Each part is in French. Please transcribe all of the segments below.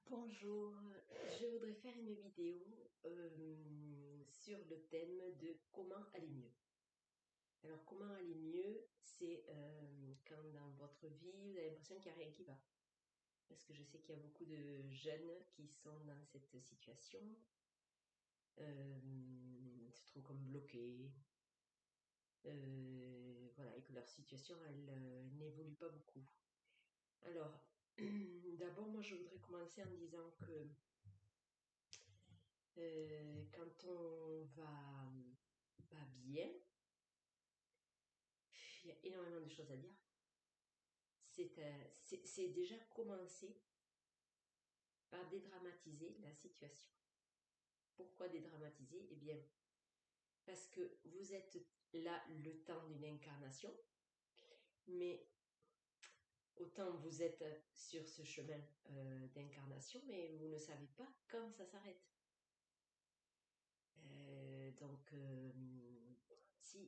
Bonjour, je voudrais faire une vidéo sur le thème de comment aller mieux. Alors, comment aller mieux, c'est quand dans votre vie, vous avez l'impression qu'il n'y a rien qui va. Parce que je sais qu'il y a beaucoup de jeunes qui sont dans cette situation, se trouvent comme bloqués, voilà, et que leur situation, elle n'évolue pas beaucoup. Alors, d'abord, moi, je voudrais commencer en disant que quand on va pas bien, il y a énormément de choses à dire. C'est déjà commencer par dédramatiser la situation. Pourquoi dédramatiser? Eh bien, parce que vous êtes là le temps d'une incarnation, mais autant vous êtes sur ce chemin d'incarnation, mais vous ne savez pas quand ça s'arrête. Donc,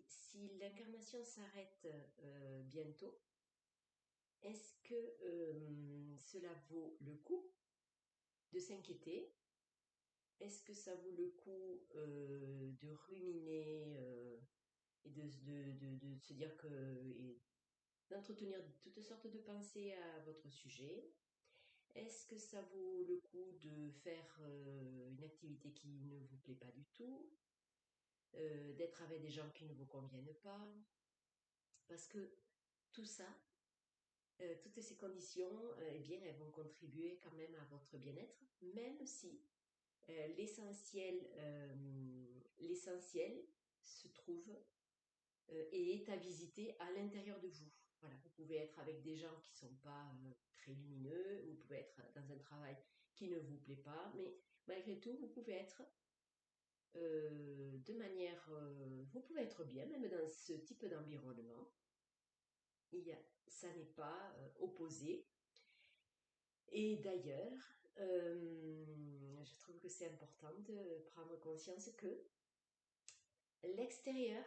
si l'incarnation s'arrête bientôt, est-ce que cela vaut le coup de s'inquiéter? Est-ce que ça vaut le coup de ruminer et de se dire que et d'entretenir toutes sortes de pensées à votre sujet? Est-ce que ça vaut le coup de faire une activité qui ne vous plaît pas du tout, d'être avec des gens qui ne vous conviennent pas? Parce que tout ça, toutes ces conditions, eh bien, elles vont contribuer quand même à votre bien-être, même si l'essentiel se trouve et est à visiter à l'intérieur de vous. Voilà, vous pouvez être avec des gens qui ne sont pas très lumineux, vous pouvez être dans un travail qui ne vous plaît pas, mais malgré tout, vous pouvez être vous pouvez être bien, même dans ce type d'environnement. Ça n'est pas opposé. Et d'ailleurs, je trouve que c'est important de prendre conscience que l'extérieur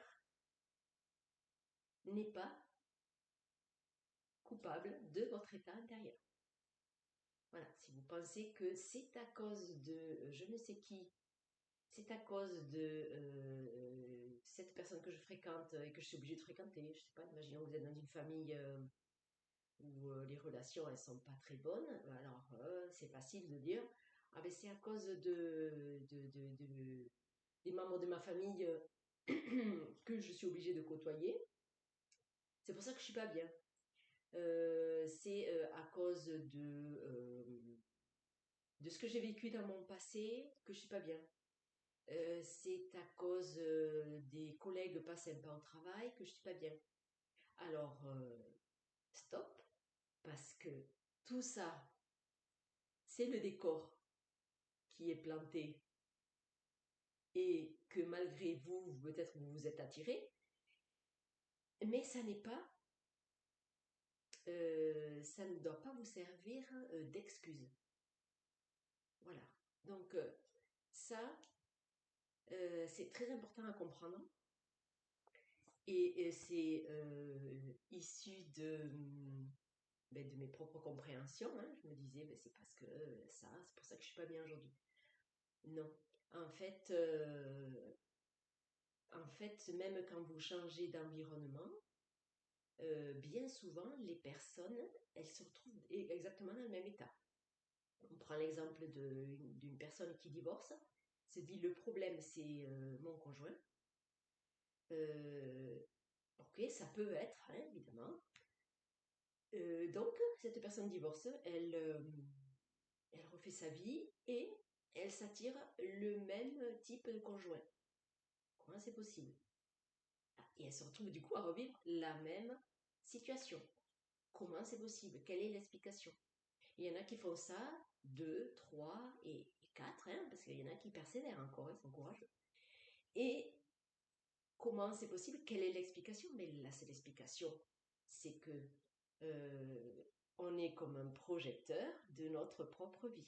n'est pas coupable de votre état intérieur. Voilà, si vous pensez que c'est à cause de je ne sais qui, c'est à cause de cette personne que je fréquente et que je suis obligée de fréquenter, je sais pas, imaginons que vous êtes dans une famille où les relations elles sont pas très bonnes, alors c'est facile de dire ah ben c'est à cause des membres de ma famille que je suis obligée de côtoyer, c'est pour ça que je suis pas bien. C'est à cause de ce que j'ai vécu dans mon passé que je suis pas bien. C'est à cause des collègues pas sympas au travail que je suis pas bien. Alors, stop, parce que tout ça, c'est le décor qui est planté et que malgré vous, peut-être vous vous êtes attiré, mais ça ne doit pas vous servir d'excuse. Voilà. Donc, ça, c'est très important à comprendre et c'est issu de mes propres compréhensions. Hein. Je me disais, ben, c'est parce que c'est pour ça que je suis pas bien aujourd'hui. Non. En fait, euh, En fait, même quand vous changez d'environnement, bien souvent, les personnes, elles se retrouvent exactement dans le même état. On prend l'exemple d'une personne qui divorce, se dit le problème c'est mon conjoint. Euh, ok, ça peut être, hein, évidemment. Donc, cette personne divorce, elle refait sa vie et elle s'attire le même type de conjoint. Comment c'est possible? Ah, et elle se retrouve du coup à revivre la même situation. Comment c'est possible? Quelle est l'explication? Il y en a qui font ça, deux, trois et quatre, hein, parce qu'il y en a qui persévèrent encore, ils sont courageux. Et comment c'est possible? Quelle est l'explication? Mais là, c'est l'explication. C'est que euh, on est comme un projecteur de notre propre vie.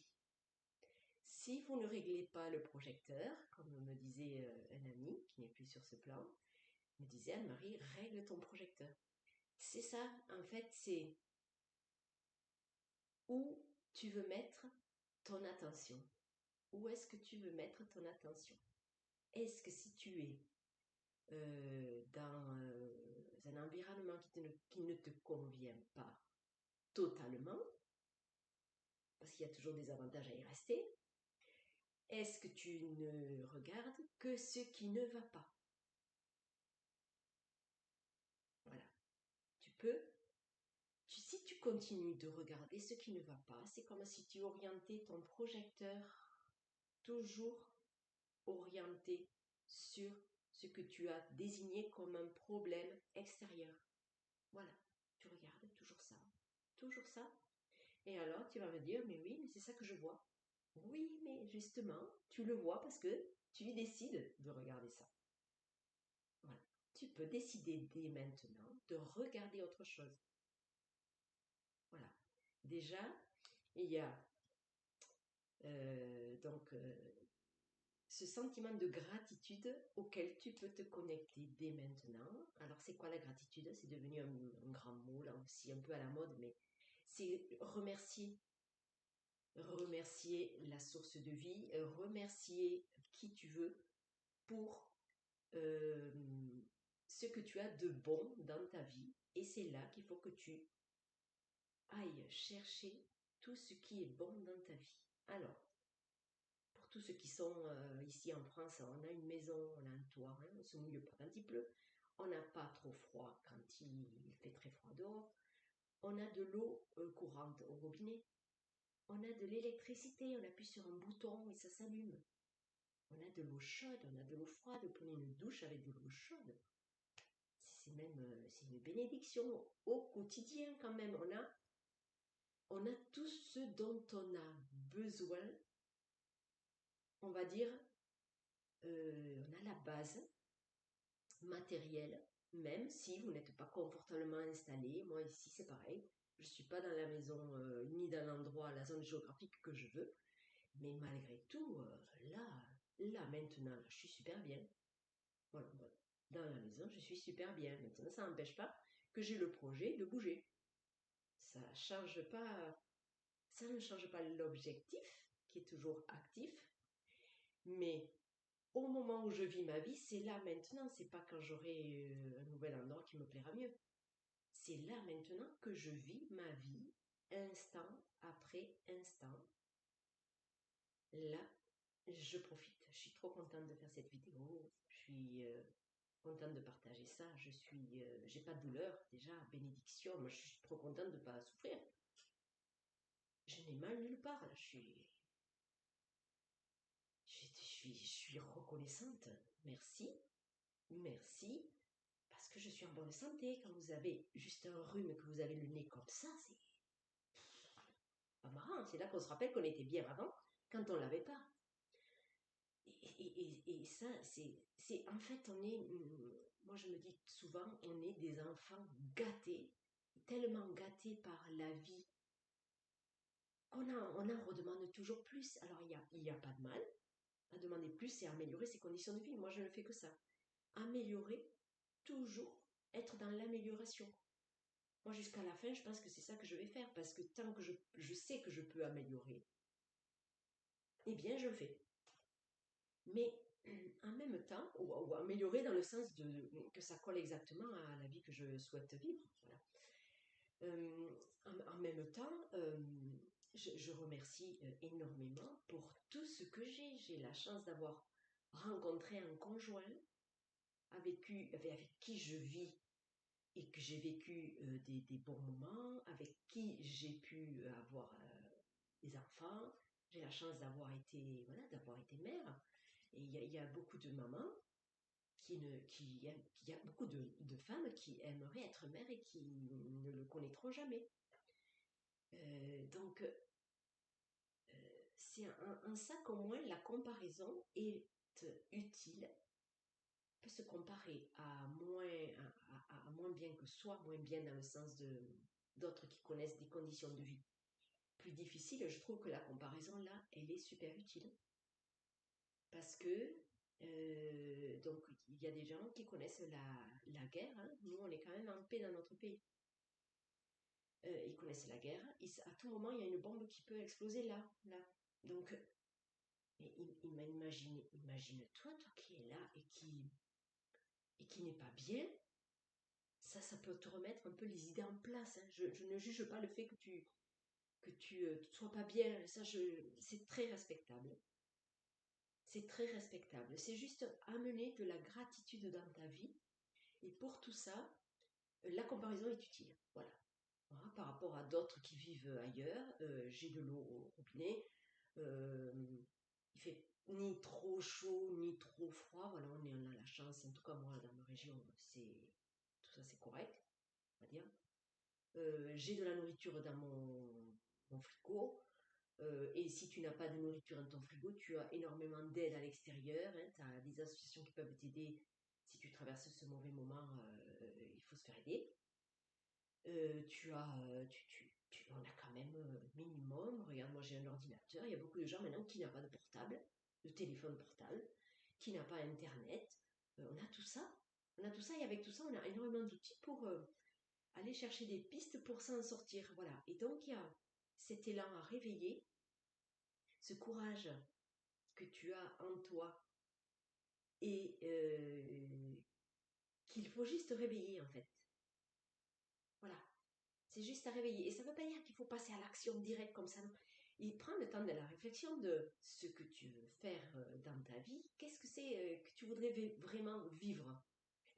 Si vous ne réglez pas le projecteur, comme me disait un ami qui n'est plus sur ce plan, me disait Anne-Marie, règle ton projecteur. C'est ça, en fait, c'est où tu veux mettre ton attention. Où est-ce que tu veux mettre ton attention? Est-ce que si tu es dans un environnement qui ne te convient pas totalement, parce qu'il y a toujours des avantages à y rester, est-ce que tu ne regardes que ce qui ne va pas? Voilà. Si tu continues de regarder ce qui ne va pas, c'est comme si tu orientais ton projecteur toujours orienté sur ce que tu as désigné comme un problème extérieur. Voilà, tu regardes toujours ça. Et alors tu vas me dire, mais oui, mais c'est ça que je vois. Oui, mais justement, tu le vois parce que tu décides de regarder ça. Voilà. Tu peux décider dès maintenant de regarder autre chose. Voilà. Déjà, il y a ce sentiment de gratitude auquel tu peux te connecter dès maintenant. Alors, c'est quoi la gratitude? C'est devenu un grand mot, là aussi, un peu à la mode, mais c'est remercier la source de vie, remercier qui tu veux pour euh, ce que tu as de bon dans ta vie. Et c'est là qu'il faut que tu ailles chercher tout ce qui est bon dans ta vie. Alors, pour tous ceux qui sont ici en France, on a une maison, on a un toit, hein, on ne se mouille pas quand il pleut, on n'a pas trop froid quand il fait très froid dehors, on a de l'eau courante au robinet, on a de l'électricité, on appuie sur un bouton et ça s'allume. On a de l'eau chaude, on a de l'eau froide, on prend une douche avec de l'eau chaude. C'est une bénédiction au quotidien quand même. On a tout ce dont on a besoin, on va dire, on a la base matérielle, même si vous n'êtes pas confortablement installé. Moi ici c'est pareil, je ne suis pas dans la maison ni dans l'endroit, la zone géographique que je veux, mais malgré tout, là maintenant, je suis super bien. Voilà, voilà. Dans la maison, je suis super bien. Maintenant, ça n'empêche pas que j'ai le projet de bouger. Ça change pas, ça ne change pas l'objectif, qui est toujours actif, mais au moment où je vis ma vie, c'est là maintenant, c'est pas quand j'aurai un nouvel endroit qui me plaira mieux. C'est là maintenant que je vis ma vie, instant après instant. Là, je profite. Je suis trop contente de faire cette vidéo. Je suis contente de partager ça. J'ai pas de douleur déjà, bénédiction. Moi, je suis trop contente de ne pas souffrir. Je n'ai mal nulle part. Là, je suis reconnaissante. Merci, merci, parce que je suis en bonne santé. Quand vous avez juste un rhume, que vous avez le nez comme ça, c'est pas marrant. C'est là qu'on se rappelle qu'on était bien avant, quand on l'avait pas. Et ça, en fait, moi je me dis souvent, on est des enfants gâtés, tellement gâtés par la vie, on en redemande toujours plus. Alors il y a pas de mal à demander plus et à améliorer ses conditions de vie. Moi je ne fais que ça. Améliorer, toujours être dans l'amélioration. Moi jusqu'à la fin, je pense que c'est ça que je vais faire, parce que tant que je sais que je peux améliorer, eh bien je le fais. Mais en même temps, ou améliorer dans le sens que ça colle exactement à la vie que je souhaite vivre. Voilà. En même temps, je remercie énormément pour tout ce que j'ai. J'ai la chance d'avoir rencontré un conjoint avec qui je vis et que j'ai vécu des bons moments, avec qui j'ai pu avoir des enfants. J'ai la chance d'avoir été mère. Et il y a beaucoup de mamans il y a beaucoup de femmes qui aimeraient être mères et qui ne le connaîtront jamais. Donc, c'est un ça qu'au moins la comparaison est utile, peut se comparer à moins bien que soi, moins bien dans le sens d'autres qui connaissent des conditions de vie plus difficiles. Je trouve que la comparaison là, elle est super utile. Parce que, donc, il y a des gens qui connaissent la guerre. Hein. Nous, on est quand même en paix dans notre pays. Ils connaissent la guerre. À tout moment, il y a une bombe qui peut exploser là, là. Donc, imagine-toi, toi qui es là et qui n'est pas bien, ça peut te remettre un peu les idées en place, hein. Je ne juge pas le fait que tu sois pas bien, c'est très respectable. C'est très respectable. C'est juste amener de la gratitude dans ta vie. Et pour tout ça, la comparaison est utile. Voilà. Voilà, par rapport à d'autres qui vivent ailleurs, j'ai de l'eau au robinet. euh, il fait ni trop chaud ni trop froid. Voilà, on a la chance. En tout cas, moi, dans ma région, tout ça, c'est correct, on va dire. J'ai de la nourriture dans mon frigo. Et si tu n'as pas de nourriture dans ton frigo, tu as énormément d'aide à l'extérieur, hein. Tu as des associations qui peuvent t'aider si tu traverses ce mauvais moment. Il faut se faire aider. On a quand même minimum. Regarde, moi j'ai un ordinateur. Il y a beaucoup de gens maintenant qui n'ont pas de portable, de téléphone portable, qui n'a pas Internet. On a tout ça. On a tout ça et avec tout ça, on a énormément d'outils pour aller chercher des pistes pour s'en sortir. Voilà. Et donc il y a cet élan à réveiller, ce courage que tu as en toi et qu'il faut juste réveiller en fait. Voilà, c'est juste à réveiller. Et ça ne veut pas dire qu'il faut passer à l'action directe comme ça. Non. Et prends le temps de la réflexion de ce que tu veux faire dans ta vie. Qu'est-ce que c'est que tu voudrais vraiment vivre?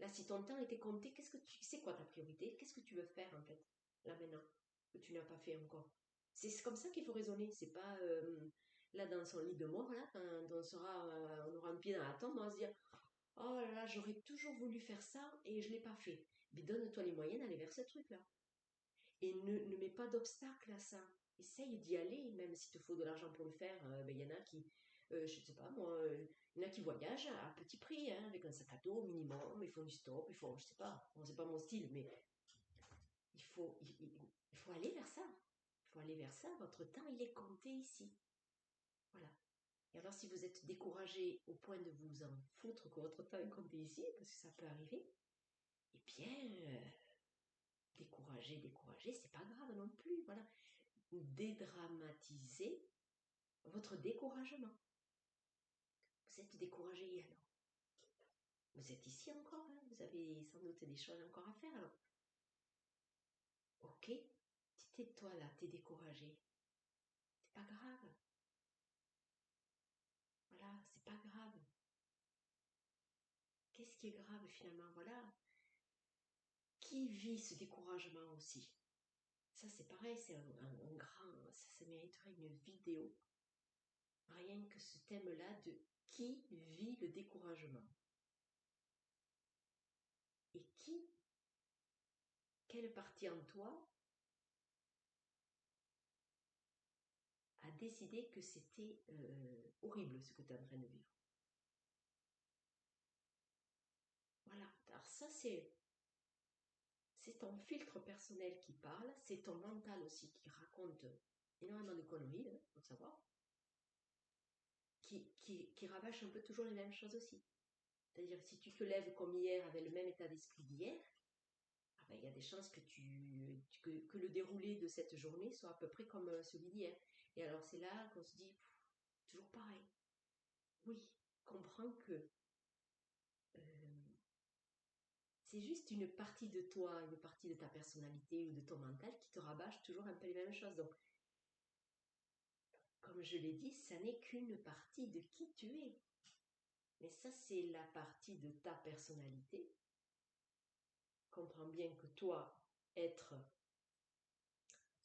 Là, si ton temps était compté, c'est quoi ta priorité? Qu'est-ce que tu veux faire en fait, là maintenant, que tu n'as pas fait encore? C'est comme ça qu'il faut raisonner. C'est pas là dans son lit de mort, là, quand on aura un pied dans la tombe, on va se dire oh là là, j'aurais toujours voulu faire ça et je ne l'ai pas fait. Mais donne-toi les moyens d'aller vers ce truc-là. Et ne mets pas d'obstacle à ça. Essaye d'y aller, même s'il te faut de l'argent pour le faire. Il y en a qui, je ne sais pas moi, il y en a qui voyagent à petit prix, hein, avec un sac à dos au minimum, ils font du stop, je sais pas, bon, c'est pas mon style, mais il faut aller vers ça. Il faut aller vers ça, votre temps, il est compté ici. Voilà. Et alors, si vous êtes découragé au point de vous en foutre que votre temps est compté ici, parce que ça peut arriver, eh bien, découragé, c'est pas grave non plus. Voilà. Dédramatisez votre découragement. Vous êtes découragé alors. Vous êtes ici encore, hein, vous avez sans doute des choses encore à faire alors. Ok, tais-toi là, t'es découragé. C'est pas grave. Voilà, c'est pas grave. Qu'est-ce qui est grave finalement? Voilà. Qui vit ce découragement aussi? Ça c'est pareil, c'est un grand. Ça mériterait une vidéo. Rien que ce thème-là de qui vit le découragement. Et quelle partie en toi a décidé que c'était horrible ce que tu es en train de vivre. Voilà, alors ça c'est ton filtre personnel qui parle, c'est ton mental aussi qui raconte énormément de conneries, il faut savoir, qui rabâche un peu toujours les mêmes choses aussi. C'est-à-dire si tu te lèves comme hier avec le même état d'esprit d'hier, ah ben, il y a des chances que le déroulé de cette journée soit à peu près comme celui d'hier. Et alors c'est là qu'on se dit, toujours pareil. Oui, comprends que c'est juste une partie de toi, une partie de ta personnalité ou de ton mental qui te rabâche toujours un peu les mêmes choses. Donc, comme je l'ai dit, ça n'est qu'une partie de qui tu es. Mais ça, c'est la partie de ta personnalité. Comprends bien que toi, être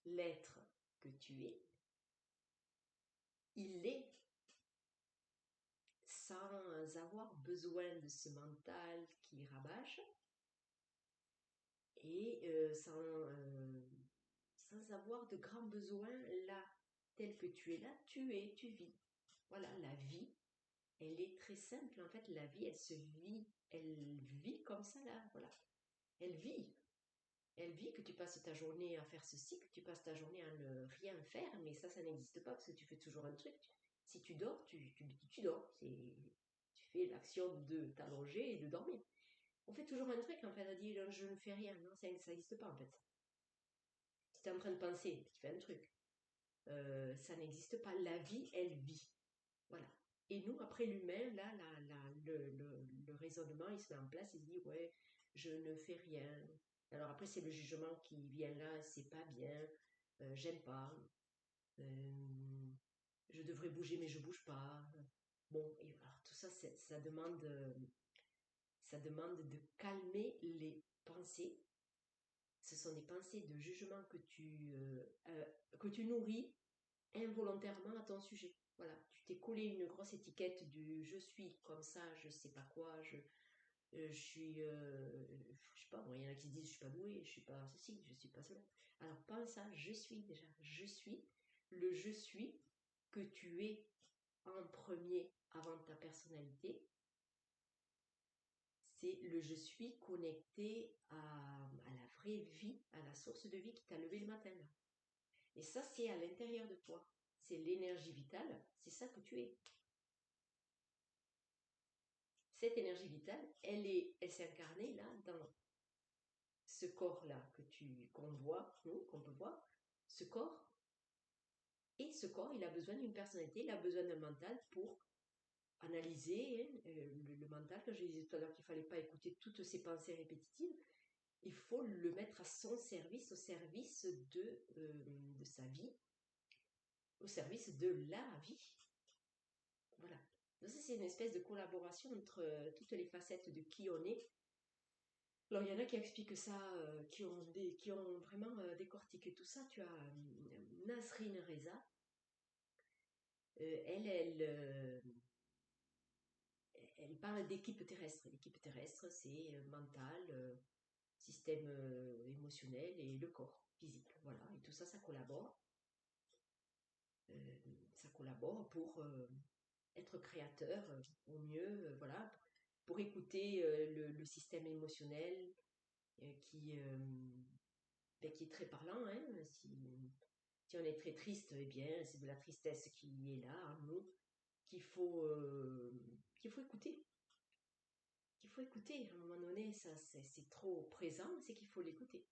l'être que tu es, il est sans avoir besoin de ce mental qui rabâche et sans avoir de grands besoins là, tel que tu es là, tu es, tu vis. Voilà, la vie, elle est très simple. En fait, la vie, elle vit comme ça là. Voilà, elle vit. Elle vit que tu passes ta journée à faire ceci, que tu passes ta journée à ne rien faire, mais ça n'existe pas parce que tu fais toujours un truc. Si tu dors, tu dors. Tu fais l'action de t'allonger et de dormir. On fait toujours un truc en fait, on dit je ne fais rien. Non, ça n'existe pas en fait. Si tu es en train de penser, tu fais un truc. ça n'existe pas. La vie, elle vit. Voilà. Et nous, après l'humain, là, le raisonnement, il se met en place, il se dit, ouais, je ne fais rien. Alors après, c'est le jugement qui vient là, c'est pas bien, j'aime pas, je devrais bouger, mais je bouge pas. Bon, et alors tout ça, ça demande de calmer les pensées. Ce sont des pensées de jugement que tu nourris involontairement à ton sujet. Voilà, tu t'es collé une grosse étiquette du je suis comme ça, je sais pas quoi, je suis, je sais pas, moi, il y en a qui se disent je suis pas doué, je suis pas ceci, je suis pas cela. Alors pense à je suis déjà, je suis, le je suis que tu es en premier avant ta personnalité, c'est le je suis connecté à la vraie vie, à la source de vie qui t'a levé le matin. Là. Et ça, c'est à l'intérieur de toi. C'est l'énergie vitale, c'est ça que tu es. Cette énergie vitale, elle s'est incarnée là, dans ce corps-là qu'on voit, nous, qu'on peut voir. Ce corps, et ce corps, il a besoin d'une personnalité, il a besoin d'un mental pour analyser hein, le mental, que je disais tout à l'heure qu'il ne fallait pas écouter toutes ces pensées répétitives, il faut le mettre à son service, au service de sa vie, au service de la vie. Voilà. Donc ça, c'est une espèce de collaboration entre toutes les facettes de qui on est. Alors, il y en a qui expliquent ça, qui ont vraiment décortiqué tout ça. Tu as Nasrin Reza. Elle, elle parle d'équipe terrestre. L'équipe terrestre, c'est mental, système émotionnel et le corps physique. Voilà, et tout ça, ça collabore. Euh, Ça collabore pour être créateur au mieux, voilà, pour écouter le système émotionnel euh, qui, euh, qui est très parlant. Hein, si on est très triste, eh bien, c'est de la tristesse qui est là, en nous, qu'il faut écouter. Qu'il faut écouter. À un moment donné, ça, c'est trop présent, c'est qu'il faut l'écouter.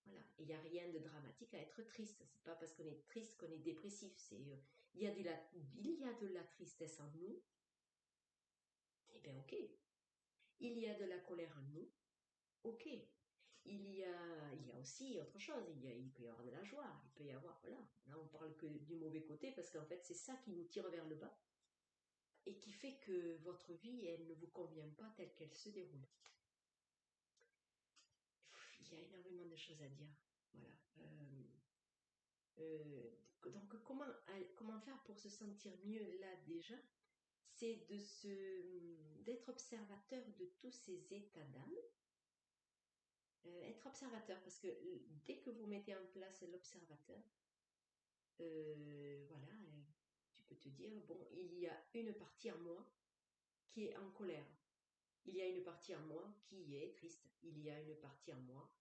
Voilà. Il n'y a rien de dramatique à être triste. C'est pas parce qu'on est triste qu'on est dépressif. Il y a de la tristesse en nous. Eh bien, ok. Il y a de la colère en nous. Ok. Il y a aussi autre chose. Il peut y avoir de la joie. Il peut y avoir, voilà. Là, on parle que du mauvais côté parce qu'en fait, c'est ça qui nous tire vers le bas et qui fait que votre vie, elle ne vous convient pas telle qu'elle se déroule. Il y a énormément de choses à dire. Voilà. Euh, donc, comment faire pour se sentir mieux là déjà? C'est d'être observateur de tous ces états d'âme. Être observateur, parce que dès que vous mettez en place l'observateur, voilà, tu peux te dire, bon, il y a une partie en moi qui est en colère. Il y a une partie en moi qui est triste. Il y a une partie en moi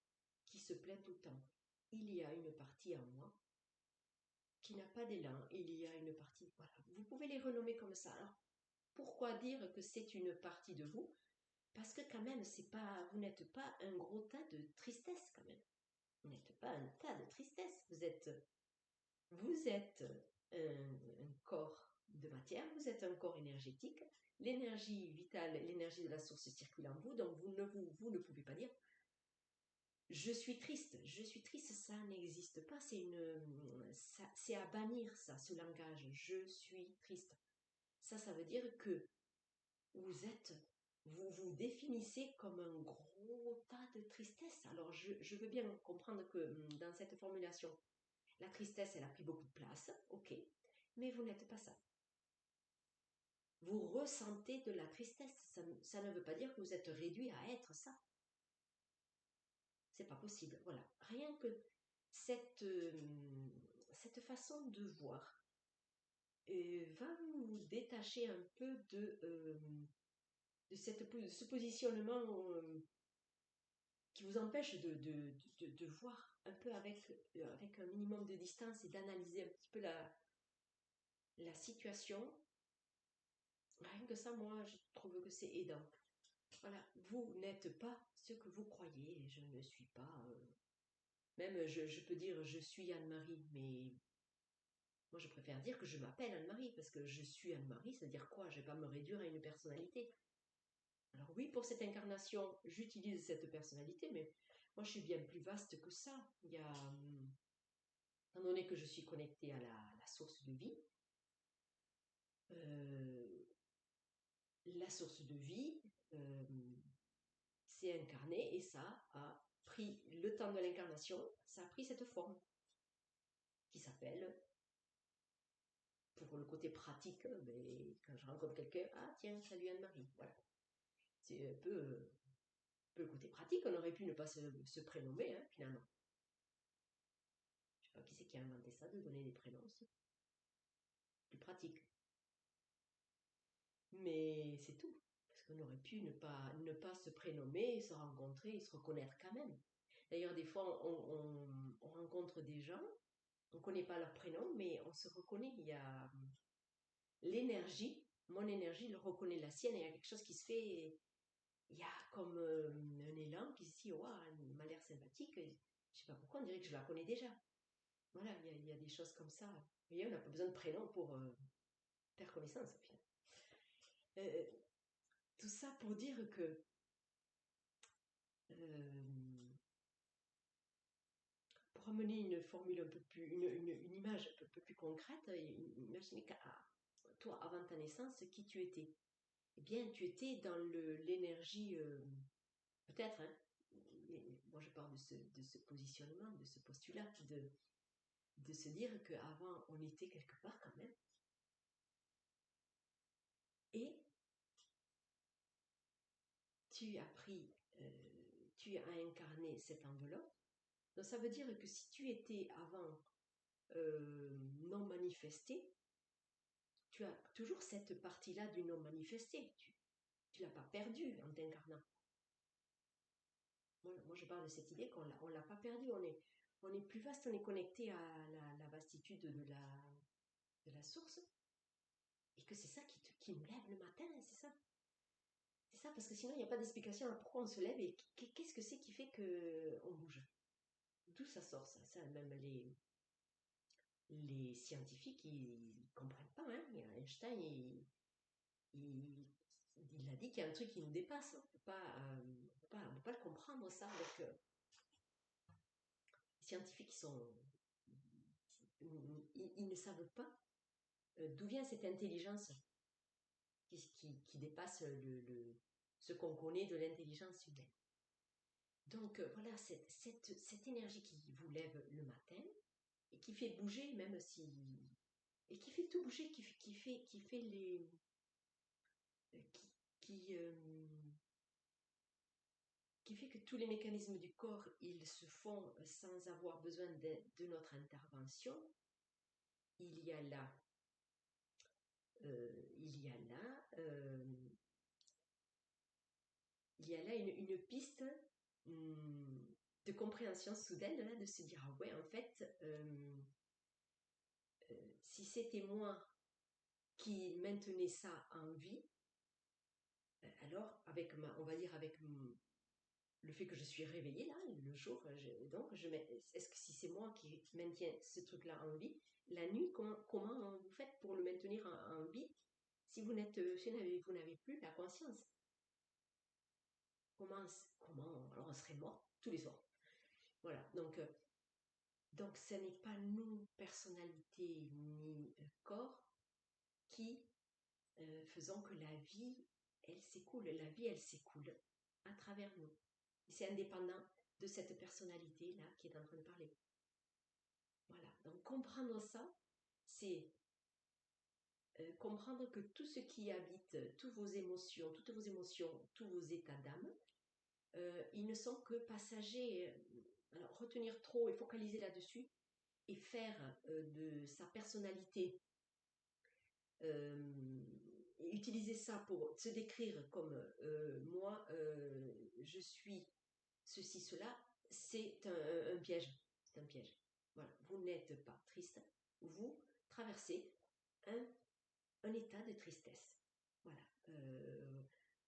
qui se plaint tout le temps. Il y a une partie en moi qui n'a pas d'élan. Il y a une partie, voilà. Vous pouvez les renommer comme ça. Alors, pourquoi dire que c'est une partie de vous? Parce que quand même, vous n'êtes pas un gros tas de tristesse quand même. Vous n'êtes pas un tas de tristesse. Vous êtes un corps de matière, vous êtes un corps énergétique. L'énergie vitale, l'énergie de la source circule en vous, donc vous ne pouvez pas dire je suis triste, ça n'existe pas, c'est à bannir ça, ce langage, je suis triste. Ça veut dire que vous êtes, vous vous définissez comme un gros tas de tristesse. Alors je veux bien comprendre que dans cette formulation, la tristesse, elle a pris beaucoup de place, ok, mais vous n'êtes pas ça. Vous ressentez de la tristesse, ça ne veut pas dire que vous êtes réduit à être ça. C'est pas possible, voilà. Rien que cette façon de voir va vous détacher un peu de ce positionnement qui vous empêche de voir un peu avec un minimum de distance et d'analyser un petit peu la situation. Rien que ça, moi, je trouve que c'est aidant. Voilà, vous n'êtes pas ce que vous croyez, je ne suis pas... même, je peux dire, je suis Anne-Marie, mais Moi, je préfère dire que je m'appelle Anne-Marie, parce que je suis Anne-Marie, c'est-à-dire quoi? Je ne vais pas me réduire à une personnalité. Alors oui, pour cette incarnation, j'utilise cette personnalité, mais moi, je suis bien plus vaste que ça. Il y a, étant donné que je suis connectée à la source de vie, euh, la source de vie s'est incarnée et ça a pris le temps de l'incarnation, ça a pris cette forme qui s'appelle, pour le côté pratique, mais quand je rencontre quelqu'un, ah tiens, salut Anne-Marie, voilà. C'est un peu le côté pratique, on aurait pu ne pas se prénommer, hein, finalement. Je sais pas qui c'est qui a inventé ça, de donner des prénoms aussi. Plus pratique. Mais c'est tout. Parce qu'on aurait pu ne pas se prénommer, se rencontrer et se reconnaître quand même. D'ailleurs, des fois, on rencontre des gens, on ne connaît pas leur prénom, mais on se reconnaît. Il y a l'énergie, mon énergie le reconnaît la sienne, et il y a quelque chose qui se fait. Il y a comme un élan qui se dit, waouh, elle m'a l'air sympathique. Je ne sais pas pourquoi, on dirait que je la connais déjà. Voilà, il y a des choses comme ça. Vous voyez, on n'a pas besoin de prénom pour faire connaissance, au final. Euh, tout ça pour dire que euh, pour amener une formule un peu plus, une image un peu plus concrète, imaginez qu'à toi, avant ta naissance, qui tu étais. Eh bien, tu étais dans l'énergie, peut-être, hein, mais moi je parle de ce positionnement, de ce postulat, de se dire qu'avant on était quelque part quand même, et tu as pris, tu as incarné cette enveloppe. Donc ça veut dire que si tu étais avant non manifesté, tu as toujours cette partie-là du non manifesté. Tu l'as pas perdu en t'incarnant. Moi, je parle de cette idée qu'on l'a pas perdu. On est plus vaste, on est connecté à la vastitude de la source. Et que c'est ça qui nous lève le matin, hein, c'est ça. C'est ça, parce que sinon, il n'y a pas d'explication à pourquoi on se lève et qu'est-ce que c'est qui fait qu'on bouge. D'où ça sort, ça, même les scientifiques, ils ne comprennent pas. Hein. Einstein, il, il a dit qu'il y a un truc qui nous dépasse. On ne peut pas le comprendre, ça, avec les scientifiques qui sont. Ils ne savent pas d'où vient cette intelligence qui dépasse ce qu'on connaît de l'intelligence humaine. Donc voilà, cette énergie qui vous lève le matin et qui fait bouger, même si. Et qui fait tout bouger, qui fait les. Qui, qui fait que tous les mécanismes du corps, ils se font sans avoir besoin de notre intervention. Il y a là, il y a là, il y a là une piste de compréhension soudaine, là, de se dire, ah ouais, en fait, si c'était moi qui maintenais ça en vie, alors, on va dire avec le fait que je suis réveillée là, le jour, est-ce que si c'est moi qui maintiens ce truc-là en vie, la nuit, comment vous faites pour le maintenir en vie si vous n'avez plus la conscience? Comment alors on serait mort tous les soirs. Voilà, donc ce n'est pas nous, personnalité ni corps, qui faisons que la vie, elle s'écoule. La vie, elle s'écoule à travers nous. C'est indépendant de cette personnalité-là qui est en train de parler. Voilà, donc comprendre ça, c'est comprendre que tout ce qui habite, toutes vos émotions, tous vos états d'âme, ils ne sont que passagers. Alors, retenir trop et focaliser là-dessus et faire de sa personnalité, et utiliser ça pour se décrire comme moi, je suis ceci, cela, c'est un piège. C'est un piège. Voilà. Vous n'êtes pas triste, vous traversez un, un état de tristesse. Voilà.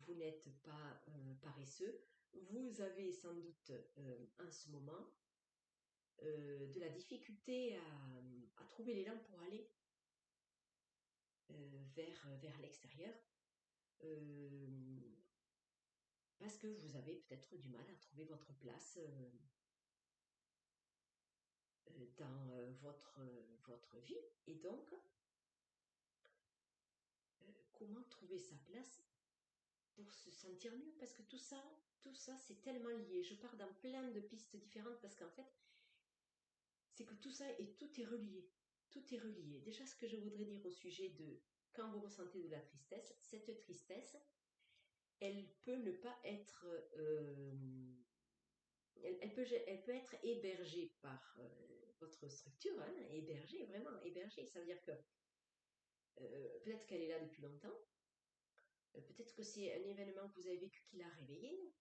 Vous n'êtes pas paresseux. Vous avez sans doute en ce moment de la difficulté à trouver l'élan pour aller vers l'extérieur, parce que vous avez peut-être du mal à trouver votre place dans votre vie. Et donc, comment trouver sa place pour se sentir mieux? Parce que tout ça, c'est tellement lié. Je pars dans plein de pistes différentes parce qu'en fait, c'est que tout ça et tout est relié. Tout est relié. Déjà, ce que je voudrais dire au sujet de quand vous ressentez de la tristesse, cette tristesse, elle peut ne pas être, elle peut être hébergée par votre structure, hein, hébergée, vraiment hébergée. Ça veut dire que peut-être qu'elle est là depuis longtemps, peut-être que c'est un événement que vous avez vécu qui l'a réveillée,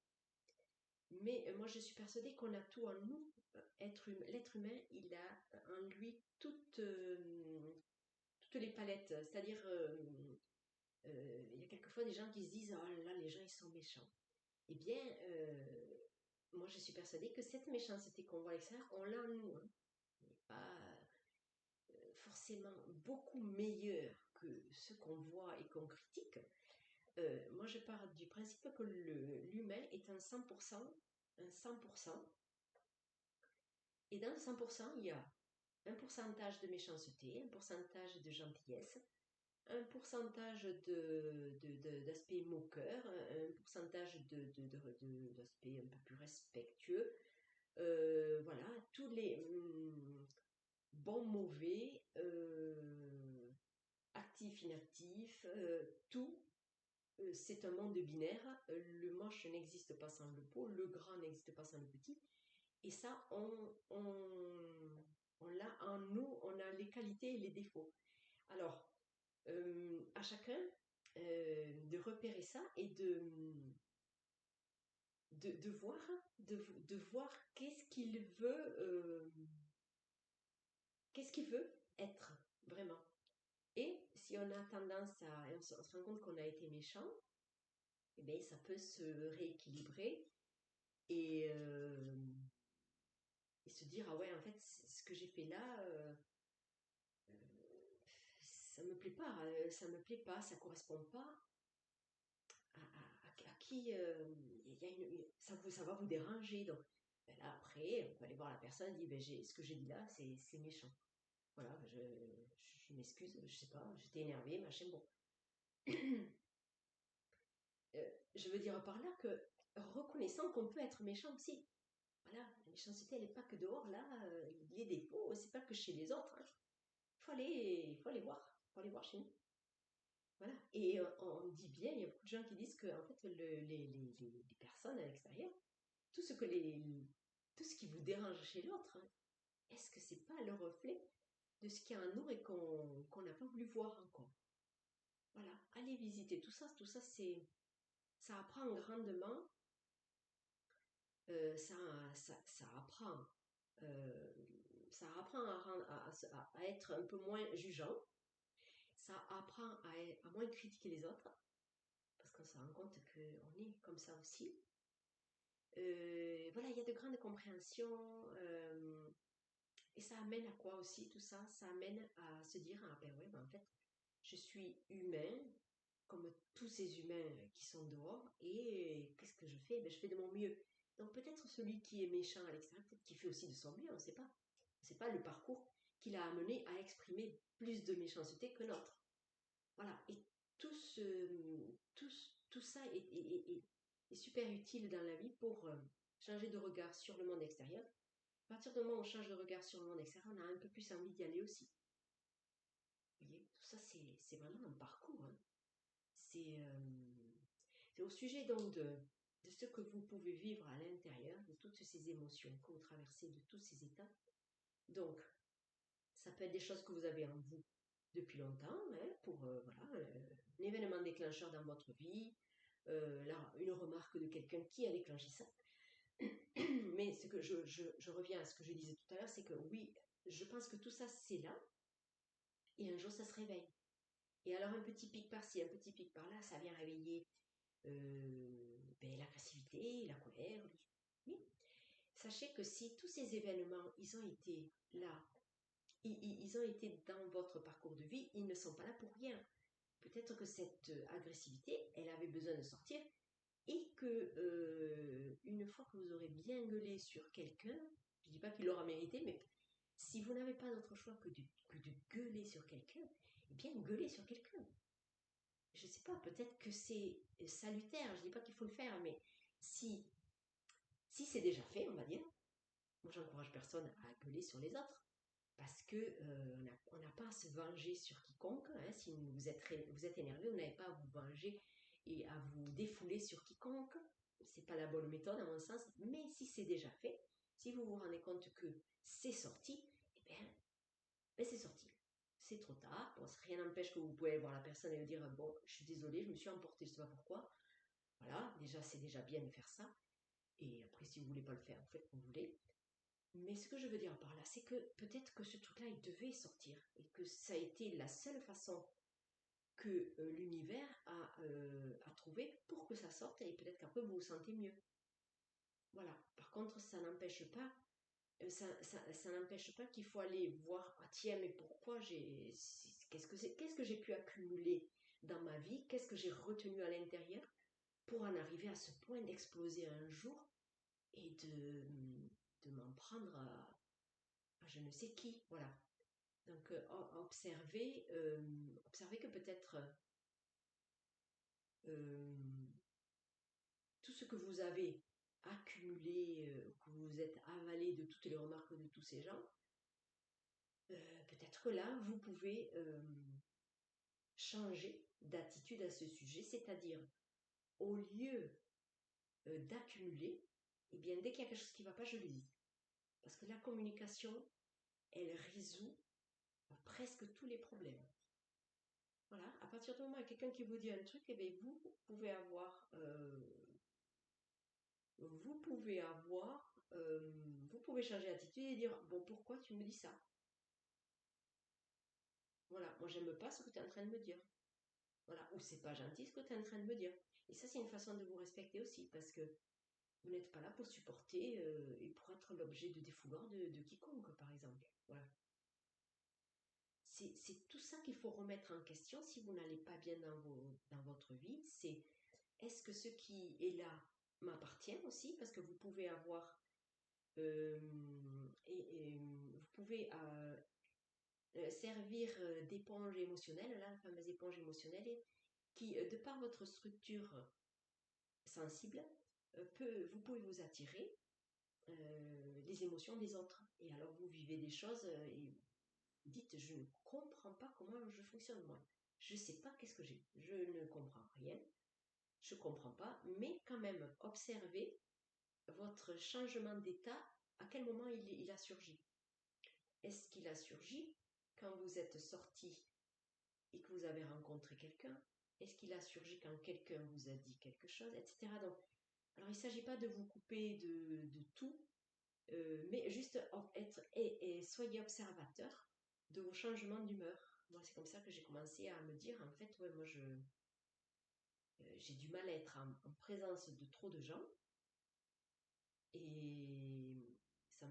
mais moi je suis persuadée qu'on a tout en nous. L'être humain, il a en lui toutes les palettes, c'est-à-dire il y a quelquefois des gens qui se disent oh là les gens ils sont méchants. Eh bien, moi je suis persuadée que cette méchanceté qu'on voit à l'extérieur, on l'a en nous. Hein. On n'est pas forcément beaucoup meilleur que ce qu'on voit et qu'on critique. Moi je pars du principe que l'humain est un 100%, un 100%, et dans le 100%, il y a un pourcentage de méchanceté, un pourcentage de gentillesse, un pourcentage d'aspect moqueur, un pourcentage d'aspect un peu plus respectueux. Voilà, tous les bons, mauvais, actifs, inactifs, tout, c'est un monde binaire. Le moche n'existe pas sans le beau, le grand n'existe pas sans le petit. Et ça, on l'a en nous, on a les qualités et les défauts. Alors, à chacun de repérer ça et de voir, de voir qu'est-ce qu'il veut être vraiment. Et si on a tendance à, on se rend compte qu'on a été méchant, eh bien, ça peut se rééquilibrer et, et se dire ah ouais en fait ce que j'ai fait là ça me plaît pas, ça correspond pas à qui ça va vous déranger. Donc ben là, après, on peut aller voir la personne et dire ben, ce que j'ai dit là, c'est méchant. Voilà, ben, je m'excuse, je sais pas, j'étais énervée, machin, bon. Je veux dire par là que reconnaissant qu'on peut être méchant aussi. Voilà, la méchanceté, elle n'est pas que dehors, là, les défauts, c'est pas que chez les autres. Hein. Faut aller voir, faut aller voir chez nous. Voilà. Et on dit bien, il y a beaucoup de gens qui disent que en fait, les personnes à l'extérieur, tout ce que tout ce qui vous dérange chez l'autre, hein, est-ce que c'est pas le reflet de ce qu'il y a en nous et qu'on n'a pas voulu voir encore? Voilà, allez visiter tout ça ça apprend grandement, euh, ça, ça apprend, euh, ça apprend à être un peu moins jugeant, ça apprend à moins critiquer les autres, parce qu'on se rend compte qu'on est comme ça aussi. Voilà, il y a de grandes compréhensions. Et ça amène à quoi aussi tout ça? Ça amène à se dire, ah ben ouais, ben en fait, je suis humain, comme tous ces humains qui sont dehors, et qu'est-ce que je fais? Ben, je fais de mon mieux. Donc peut-être celui qui est méchant à l'extérieur, peut-être qu'il fait aussi de son mieux, on ne sait pas. On ne sait pas le parcours qui l'a amené à exprimer plus de méchanceté que l'autre. Voilà, et tout, tout ça est super utile dans la vie pour changer de regard sur le monde extérieur. À partir du moment où on change de regard sur le monde extérieur, on a un peu plus envie d'y aller aussi. Vous voyez, tout ça, c'est vraiment un parcours. Hein. C'est au sujet donc de ce que vous pouvez vivre à l'intérieur, de toutes ces émotions que vous traversez, de tous ces états. Donc, ça peut être des choses que vous avez en vous depuis longtemps, hein, pour voilà, un événement déclencheur dans votre vie, là, une remarque de quelqu'un qui a déclenché ça. Mais ce que je reviens à ce que je disais tout à l'heure, c'est que oui, je pense que tout ça, c'est là, et un jour, ça se réveille. Et alors, un petit pic par-ci, un petit pic par-là, ça vient réveiller l'agressivité, la colère. Oui. sachez que si tous ces événements, ils ont été là, ils ont été dans votre parcours de vie, ils ne sont pas là pour rien. Peut-être que cette agressivité, elle avait besoin de sortir et que une fois que vous aurez bien gueulé sur quelqu'un, je ne dis pas qu'il l'aura mérité, mais si vous n'avez pas d'autre choix que de gueuler sur quelqu'un, eh bien gueuler sur quelqu'un. Je ne sais pas, peut-être que c'est salutaire, je ne dis pas qu'il faut le faire, mais si, si c'est déjà fait, on va dire, moi j'encourage personne à gueuler sur les autres, parce que on n'a pas à se venger sur quiconque. Hein. Si vous êtes énervé, vous n'avez pas à vous venger et à vous défouler sur quiconque. C'est pas la bonne méthode à mon sens. Mais si c'est déjà fait, si vous vous rendez compte que c'est sorti, eh bien, c'est sorti. C'est trop tard. Bon, rien n'empêche que vous pouvez aller voir la personne et lui dire bon, je suis désolée, je me suis emportée, je ne sais pas pourquoi. Voilà, déjà c'est déjà bien de faire ça. Et après, si vous voulez pas le faire, vous faites comme vous voulez. Mais ce que je veux dire par là, c'est que peut-être que ce truc-là, il devait sortir et que ça a été la seule façon que l'univers a trouvé pour que ça sorte et peut-être qu'après vous vous sentez mieux. Voilà. Par contre, ça n'empêche pas, ça n'empêche pas qu'il faut aller voir, ah tiens, mais pourquoi qu'est-ce que j'ai pu accumuler dans ma vie, qu'est-ce que j'ai retenu à l'intérieur pour en arriver à ce point d'exploser un jour et de m'en prendre à je ne sais qui. Voilà. Donc, observez que peut-être euh, tout ce que vous avez accumulé, que vous êtes avalé de toutes les remarques de tous ces gens, peut-être que là, vous pouvez changer d'attitude à ce sujet, c'est-à-dire au lieu d'accumuler, eh bien, dès qu'il y a quelque chose qui ne va pas, je le dis. Parce que la communication, elle résout presque tous les problèmes. Voilà, à partir du moment où il y a quelqu'un qui vous dit un truc, eh bien, vous pouvez changer d'attitude et dire bon, pourquoi tu me dis ça? Voilà, moi j'aime pas ce que tu es en train de me dire. Voilà, ou c'est pas gentil ce que tu es en train de me dire. Et ça, c'est une façon de vous respecter aussi, parce que vous n'êtes pas là pour supporter et pour être l'objet de défouloir de quiconque, par exemple. Voilà. C'est tout ça qu'il faut remettre en question si vous n'allez pas bien dans votre vie. C'est est-ce que ce qui est là m'appartient aussi? Parce que vous pouvez avoir vous pouvez servir d'éponge émotionnelle, là, la fameuse éponge émotionnelle, qui, de par votre structure sensible, vous pouvez vous attirer les émotions des autres. Et alors vous vivez des choses et vous dites, je ne comprends pas comment je fonctionne moi. Je ne sais pas qu'est-ce que j'ai. Je ne comprends rien. Je ne comprends pas. Mais quand même, observez votre changement d'état, à quel moment il a surgi. Est-ce qu'il a surgi quand vous êtes sorti et que vous avez rencontré quelqu'un? Est-ce qu'il a surgi quand quelqu'un vous a dit quelque chose, etc. Donc, alors il ne s'agit pas de vous couper de tout, mais juste être et soyez observateur de vos changements d'humeur. Moi, c'est comme ça que j'ai commencé à me dire, en fait, ouais, moi, j'ai du mal à être en présence de trop de gens et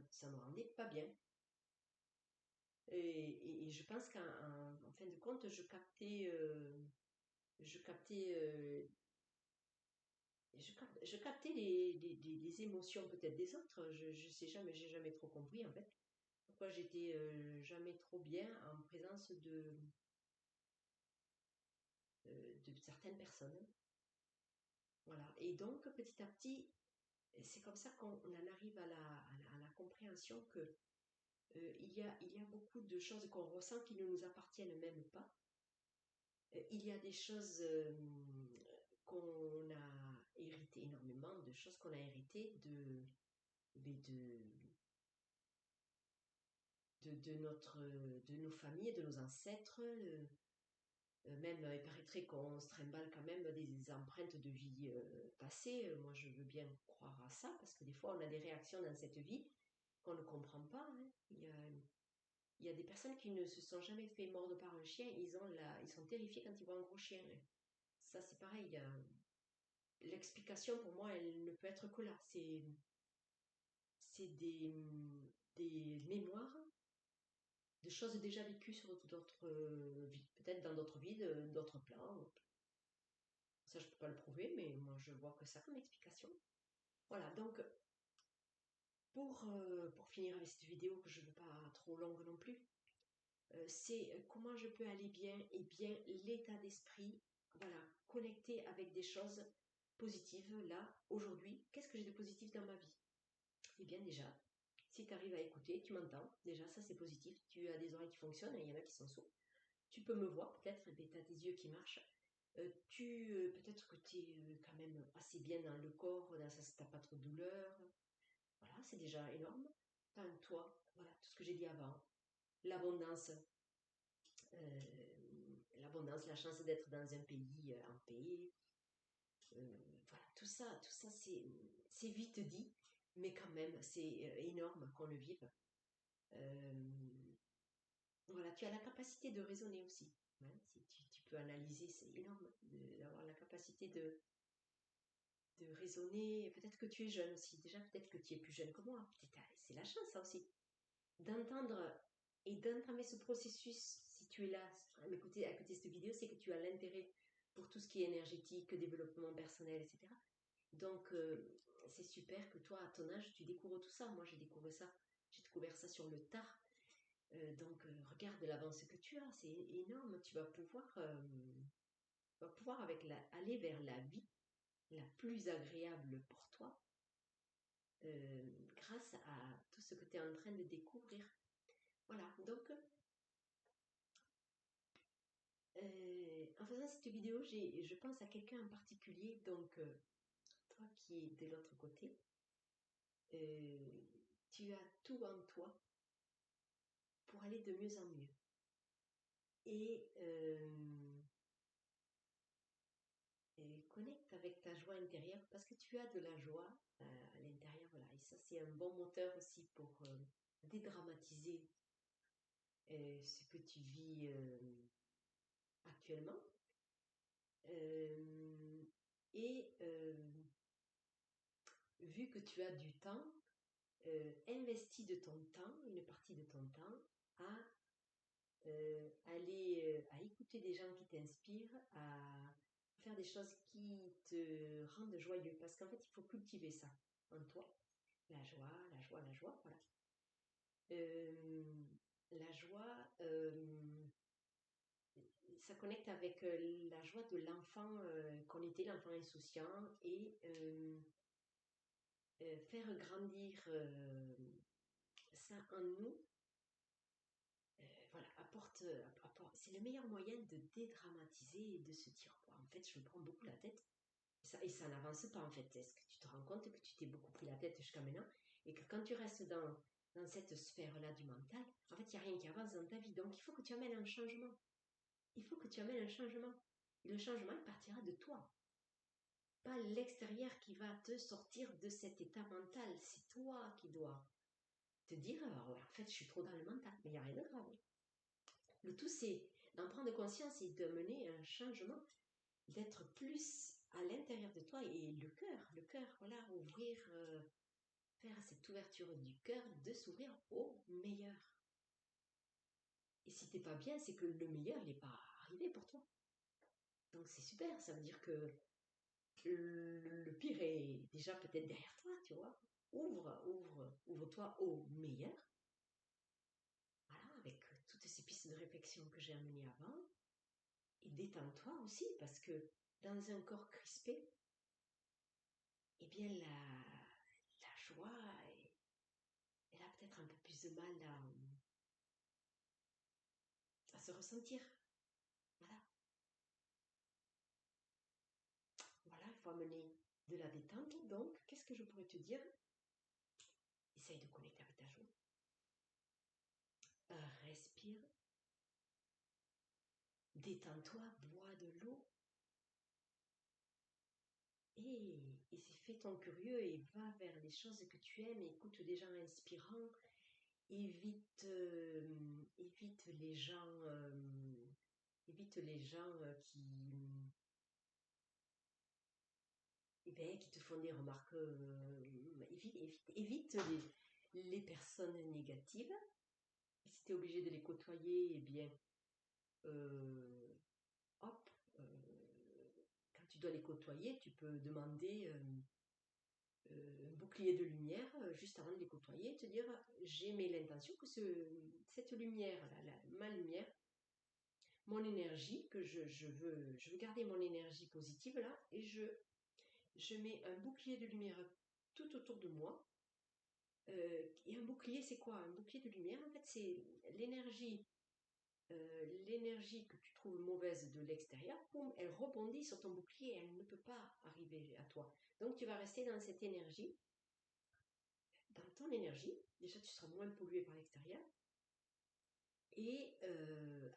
ça me rendait pas bien. Et je pense qu'en fin de compte, je captais, je captais les émotions peut-être des autres. Je sais jamais, j'ai jamais trop compris en fait. Pourquoi j'étais jamais trop bien en présence de certaines personnes. Voilà. Et donc, petit à petit, c'est comme ça qu'on en arrive à la compréhension que il y a beaucoup de choses qu'on ressent qui ne nous appartiennent même pas. Il y a des choses qu'on a héritées, énormément de choses qu'on a héritées de, de nos familles, de nos ancêtres. Même, il paraîtrait qu'on se trimballe quand même des empreintes de vie passées. Moi, je veux bien croire à ça, parce que des fois, on a des réactions dans cette vie qu'on ne comprend pas. Hein. Il y a des personnes qui ne se sont jamais fait mordre par un chien, ils sont terrifiés quand ils voient un gros chien. Hein. Ça, c'est pareil. L'explication, pour moi, elle ne peut être que là. c'est des mémoires de choses déjà vécues sur d'autres vies, peut-être dans d'autres vies, d'autres plans. Ça, je ne peux pas le prouver, mais moi, je vois que ça comme explication. Voilà, donc, pour finir avec cette vidéo, que je ne veux pas trop longue non plus, c'est comment je peux aller bien et bien l'état d'esprit, voilà, connecté avec des choses positives, là, aujourd'hui. Qu'est-ce que j'ai de positif dans ma vie? Eh bien déjà, si tu arrives à écouter, tu m'entends, déjà ça c'est positif, tu as des oreilles qui fonctionnent, et il y en a qui sont sourds. Tu peux me voir peut-être, tu as des yeux qui marchent. Peut-être que tu es quand même assez bien dans le corps, dans ça, tu n'as pas trop de douleur. Voilà, c'est déjà énorme. T'as un toit, voilà, tout ce que j'ai dit avant. L'abondance, l'abondance, la chance d'être dans un pays en paix. Voilà, tout ça c'est vite dit, mais quand même, c'est énorme qu'on le vive. Euh, voilà, tu as la capacité de raisonner aussi. Hein, si tu peux analyser, c'est énorme d'avoir la capacité de raisonner. Peut-être que tu es jeune aussi. Déjà, peut-être que tu es plus jeune que moi. C'est la chance, ça aussi. D'entendre et d'entamer ce processus, si tu es là à m'écouter, à écouter cette vidéo, c'est que tu as l'intérêt pour tout ce qui est énergétique, développement personnel, etc. Donc, c'est super que toi, à ton âge, tu découvres tout ça. Moi, j'ai découvert ça sur le tard. Donc, regarde l'avance que tu as, c'est énorme. Tu vas pouvoir aller vers la vie la plus agréable pour toi grâce à tout ce que tu es en train de découvrir. Voilà, donc en faisant cette vidéo, je pense à quelqu'un en particulier, donc toi qui es de l'autre côté, euh, tu as tout en toi pour aller de mieux en mieux. Et connecte avec ta joie intérieure parce que tu as de la joie à l'intérieur. Voilà. Et ça, c'est un bon moteur aussi pour dédramatiser ce que tu vis actuellement. Euh, et vu que tu as du temps, investis de ton temps, une partie de ton temps, à aller à écouter des gens qui t'inspirent, à faire des choses qui te rendent joyeux. Parce qu'en fait, il faut cultiver ça en toi. La joie, la joie, la joie, voilà. Euh, la joie, ça connecte avec la joie de l'enfant qu'on était, l'enfant insouciant, et faire grandir ça en nous, voilà, c'est le meilleur moyen de dédramatiser et de se dire, wow, en fait, je me prends beaucoup la tête, et ça n'avance pas, en fait. Est-ce que tu te rends compte que tu t'es beaucoup pris la tête jusqu'à maintenant, et que quand tu restes dans cette sphère-là du mental, en fait, il n'y a rien qui avance dans ta vie. Donc, il faut que tu amènes un changement. Il faut que tu amènes un changement. Et le changement, il partira de toi. Pas l'extérieur qui va te sortir de cet état mental. C'est toi qui dois te dire, ouais, en fait, je suis trop dans le mental. Mais il n'y a rien de grave. Le tout, c'est d'en prendre conscience et de mener un changement, d'être plus à l'intérieur de toi et le cœur, voilà, ouvrir, faire cette ouverture du cœur, de s'ouvrir au meilleur. Et si t'es pas bien, c'est que le meilleur, il n'est pas arrivé pour toi. Donc c'est super, ça veut dire que le pire est déjà peut-être derrière toi, tu vois. Ouvre-toi au meilleur. Voilà, avec toutes ces pistes de réflexion que j'ai amenées avant. Et détends-toi aussi, parce que dans un corps crispé, eh bien la joie, elle a peut-être un peu plus de mal à se ressentir. Voilà. Voilà, il faut amener de la détente. Donc, qu'est-ce que je pourrais te dire? Essaye de connecter avec ta joie. Respire. Détends-toi, bois de l'eau. Et fais ton curieux et va vers les choses que tu aimes. Écoute des gens inspirants. Évite les gens qui te font des remarques. Évite les personnes négatives. Et si tu es obligé de les côtoyer, eh bien, hop, quand tu dois les côtoyer, tu peux demander un bouclier de lumière juste avant de les côtoyer, te dire j'ai mis l'intention que cette lumière, ma lumière, mon énergie, que je veux garder mon énergie positive là, et je mets un bouclier de lumière tout autour de moi. Et un bouclier, c'est quoi? Un bouclier de lumière, en fait, c'est l'énergie que tu trouves mauvaise de l'extérieur, boum, elle rebondit sur ton bouclier, elle ne peut pas arriver à toi. Donc tu vas rester dans cette énergie, dans ton énergie. Déjà, tu seras moins pollué par l'extérieur. Et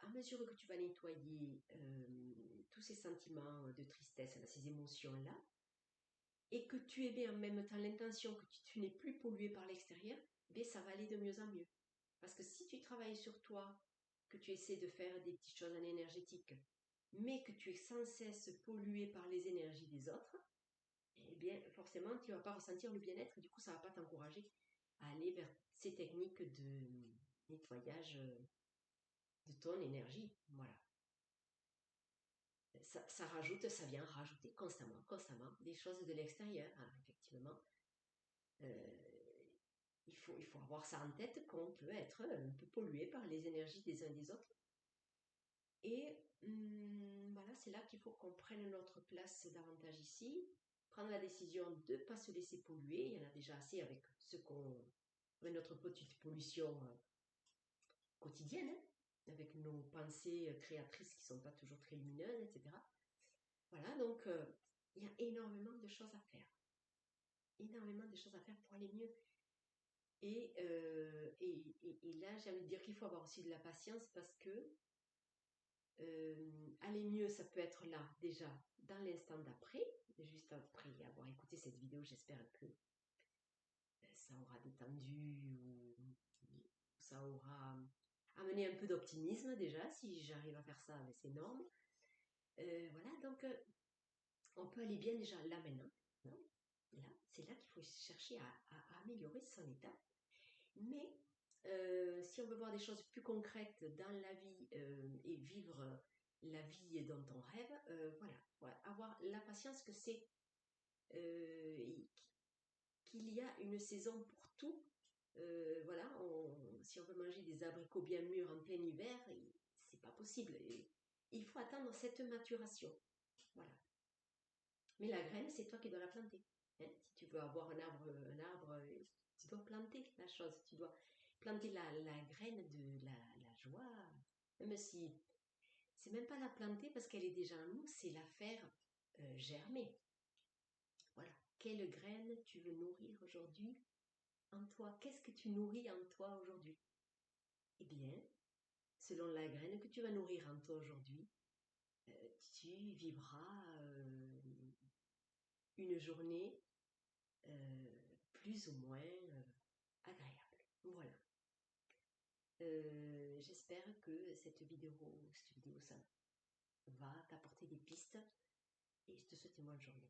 à mesure que tu vas nettoyer tous ces sentiments de tristesse, là, ces émotions-là, et que tu aies bien en même temps l'intention que tu n'es plus pollué par l'extérieur, bien, ça va aller de mieux en mieux. Parce que si tu travailles sur toi, que tu essaies de faire des petites choses en énergétique, mais que tu es sans cesse pollué par les énergies des autres, eh bien, forcément, tu ne vas pas ressentir le bien-être, et du coup, ça ne va pas t'encourager à aller vers ces techniques de nettoyage de ton énergie. Voilà. Ça rajoute, ça vient rajouter constamment des choses de l'extérieur, hein, effectivement. Euh, il faut avoir ça en tête qu'on peut être un peu pollué par les énergies des uns des autres. Et voilà, c'est là qu'il faut qu'on prenne notre place davantage ici, prendre la décision de ne pas se laisser polluer. Il y en a déjà assez avec avec notre petite pollution quotidienne, hein, avec nos pensées créatrices qui ne sont pas toujours très lumineuses, etc. Voilà, donc il y a énormément de choses à faire. Énormément de choses à faire pour aller mieux. Et là, j'ai envie de dire qu'il faut avoir aussi de la patience parce que aller mieux, ça peut être là, déjà, dans l'instant d'après, juste après avoir écouté cette vidéo, j'espère que ça aura détendu ou ça aura amené un peu d'optimisme déjà, si j'arrive à faire ça, c'est énorme. Voilà, donc on peut aller bien déjà là maintenant. Non, là, c'est là qu'il faut chercher à améliorer son état. Mais si on veut voir des choses plus concrètes dans la vie et vivre la vie dont on rêve, voilà, avoir la patience que c'est qu'il y a une saison pour tout. Voilà, si on veut manger des abricots bien mûrs en plein hiver, c'est pas possible. Il faut attendre cette maturation. Voilà. Mais la graine, c'est toi qui dois la planter. Hein. Si tu veux avoir un arbre, tu dois planter la chose. Tu dois planter la graine de la joie. Même si c'est même pas la planter parce qu'elle est déjà en nous, c'est la faire germer. Voilà. Quelle graine tu veux nourrir aujourd'hui en toi? Qu'est-ce que tu nourris en toi aujourd'hui? Eh bien, selon la graine que tu vas nourrir en toi aujourd'hui, tu vivras une journée plus ou moins agréable. Voilà. J'espère que cette vidéo, ça va t'apporter des pistes et je te souhaite une bonne journée.